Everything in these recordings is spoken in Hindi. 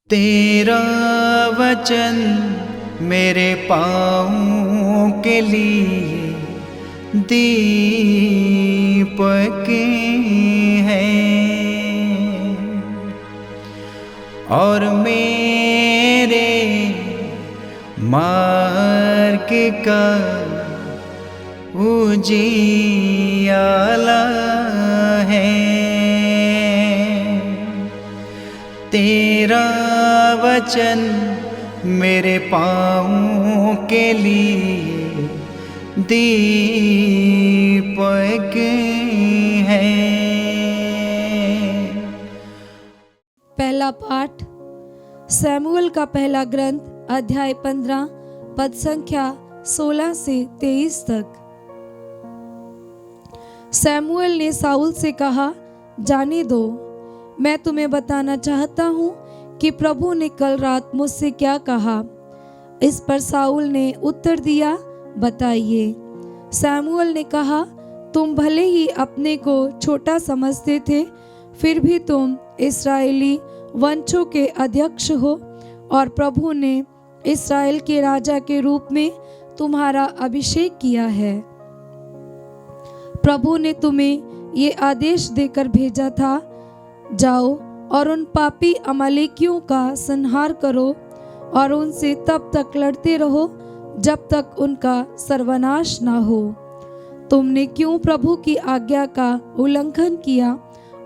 तेरा वचन मेरे पाँवों के लिए दीपक है और मेरे मार्ग का उजियाला है। तेरा वचन मेरे पाँवों के लिए दीपक है। पहला पाठ सैमुअल का पहला ग्रंथ अध्याय 15 पद संख्या 16 से 23 तक। सैमुअल ने साउल से कहा, जाने दो, मैं तुम्हें बताना चाहता हूँ कि प्रभु ने कल रात मुझसे क्या कहा। इस पर साउल ने उत्तर दिया, बताइए। सैमुअल ने कहा, तुम भले ही अपने को छोटा समझते थे, फिर भी तुम इस्राएली वंशों के अध्यक्ष हो और प्रभु ने इस्राएल के राजा के रूप में तुम्हारा अभिषेक किया है। प्रभु ने तुम्हें ये आदेश देकर भेजा था, जाओ और उन पापी अमालेकियों का संहार करो और उनसे तब तक लड़ते रहो जब तक उनका सर्वनाश ना हो। तुमने क्यों प्रभु की आज्ञा का उल्लंघन किया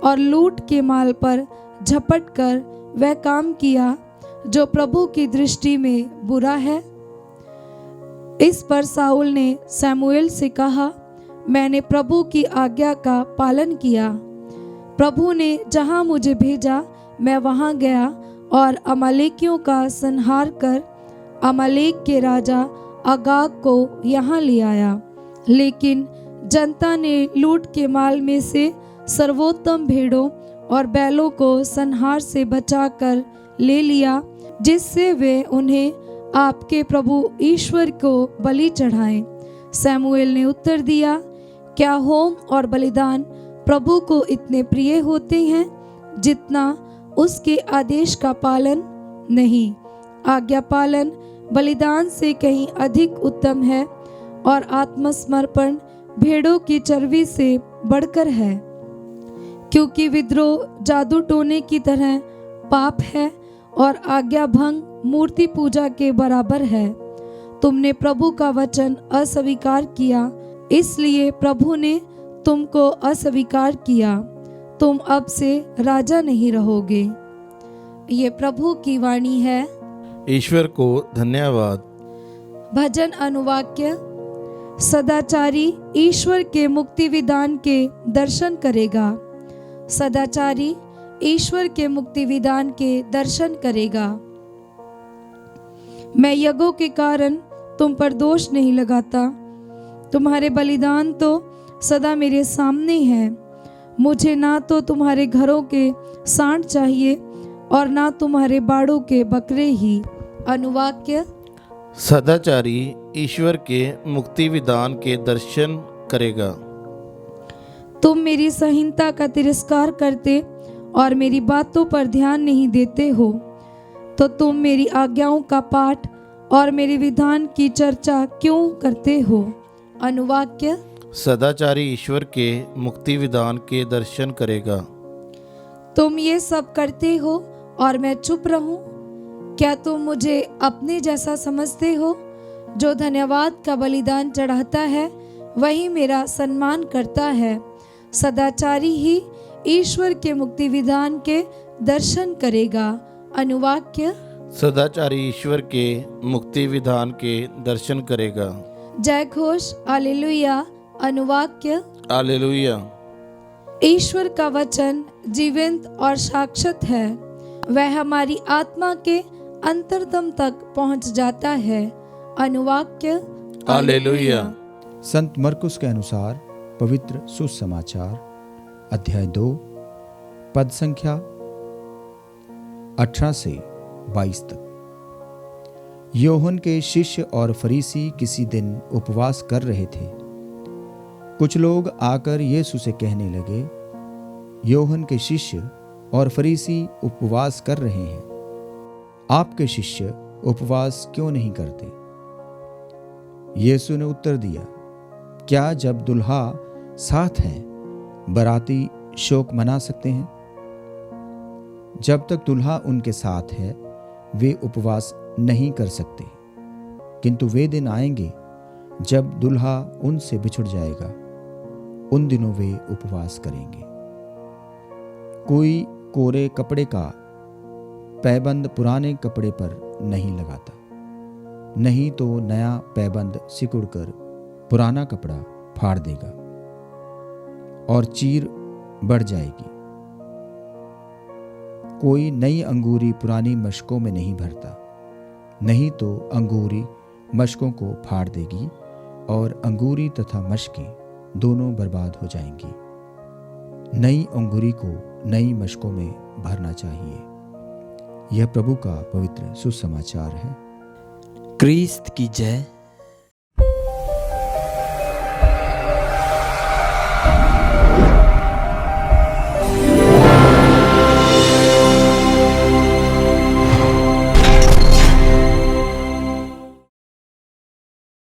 और लूट के माल पर झपट कर वह काम किया जो प्रभु की दृष्टि में बुरा है। इस पर साउल ने सैमुएल से कहा, मैंने प्रभु की आज्ञा का पालन किया। प्रभु ने जहाँ मुझे भेजा मैं वहाँ गया और अमालेकियों का संहार कर अमालेक के राजा अगाग को यहाँ ले आया। लेकिन जनता ने लूट के माल में से सर्वोत्तम भेड़ों और बैलों को संहार से बचाकर ले लिया, जिससे वे उन्हें आपके प्रभु ईश्वर को बलि चढ़ाएं। सैमुएल ने उत्तर दिया, क्या होम और बलिदान प्रभु को इतने प्रिय होते हैं जितना उसके आदेश का पालन? नहीं, आज्ञा पालन बलिदान से कहीं अधिक उत्तम है और आत्मसमर्पण भेड़ों की चर्बी से बढ़कर है, क्योंकि विद्रोह जादू टोने की तरह पाप है और आज्ञा भंग मूर्ति पूजा के बराबर है। तुमने प्रभु का वचन अस्वीकार किया, इसलिए प्रभु ने तुमको अस्वीकार किया। तुम अब से राजा नहीं रहोगे। ये प्रभु की वाणी है। ईश्वर को धन्यवाद। भजन अनुवाक्य। सदाचारी ईश्वर के मुक्ति विधान के दर्शन करेगा। सदाचारी ईश्वर के मुक्ति विधान के दर्शन करेगा। मैं यज्ञों के कारण तुम पर दोष नहीं लगाता, तुम्हारे बलिदान तो सदा मेरे सामने हैं। मुझे ना तो तुम्हारे घरों के सांड चाहिए और ना तुम्हारे बाड़ों के बकरे ही। अनुवाक्य। सदाचारी ईश्वर के मुक्ति विधान के दर्शन करेगा। तुम मेरी संहिता का तिरस्कार करते और मेरी बातों पर ध्यान नहीं देते हो, तो तुम मेरी आज्ञाओं का पाठ और मेरे विधान की चर्चा क्यों करते हो। अनुवाक्य। सदाचारी ईश्वर के मुक्ति विधान के दर्शन करेगा। तुम ये सब करते हो और मैं चुप रहूं? क्या तुम मुझे अपने जैसा समझते हो? जो धन्यवाद का बलिदान चढ़ाता है वही मेरा सम्मान करता है। सदाचारी ही ईश्वर के मुक्ति विधान के दर्शन करेगा। अनुवाक्य। सदाचारी ईश्वर के मुक्ति विधान के दर्शन करेगा। जय घोष हालेलुया। अनुवाक्य। हालेलुया। ईश्वर का वचन जीवंत और साक्षात है, वह हमारी आत्मा के अंतरतम तक पहुंच जाता है। अनुवाक्य। हालेलुया। संत मरकुस के अनुसार पवित्र सुसमाचार अध्याय 2 पद संख्या 18 से 22 तक। यूहन्ना के शिष्य और फरीसी किसी दिन उपवास कर रहे थे। कुछ लोग आकर यीशु से कहने लगे, यूहन्ना के शिष्य और फरीसी उपवास कर रहे हैं, आपके शिष्य उपवास क्यों नहीं करते? यीशु ने उत्तर दिया, क्या जब दुल्हा साथ है बाराती शोक मना सकते हैं? जब तक दुल्हा उनके साथ है वे उपवास नहीं कर सकते, किंतु वे दिन आएंगे जब दुल्हा उनसे बिछुड़ जाएगा, उन दिनों वे उपवास करेंगे। कोई कोरे कपड़े का पैबंद पुराने कपड़े पर नहीं लगाता, नहीं तो नया पैबंद सिकुड़कर पुराना कपड़ा फाड़ देगा और चीर बढ़ जाएगी। कोई नई अंगूरी पुरानी मशकों में नहीं भरता, नहीं तो अंगूरी मशकों को फाड़ देगी और अंगूरी तथा मशकें दोनों बर्बाद हो जाएंगी। नई अंगूरी को नई मशकों में भरना चाहिए। यह प्रभु का पवित्र सुसमाचार है। क्रिस्त की जय।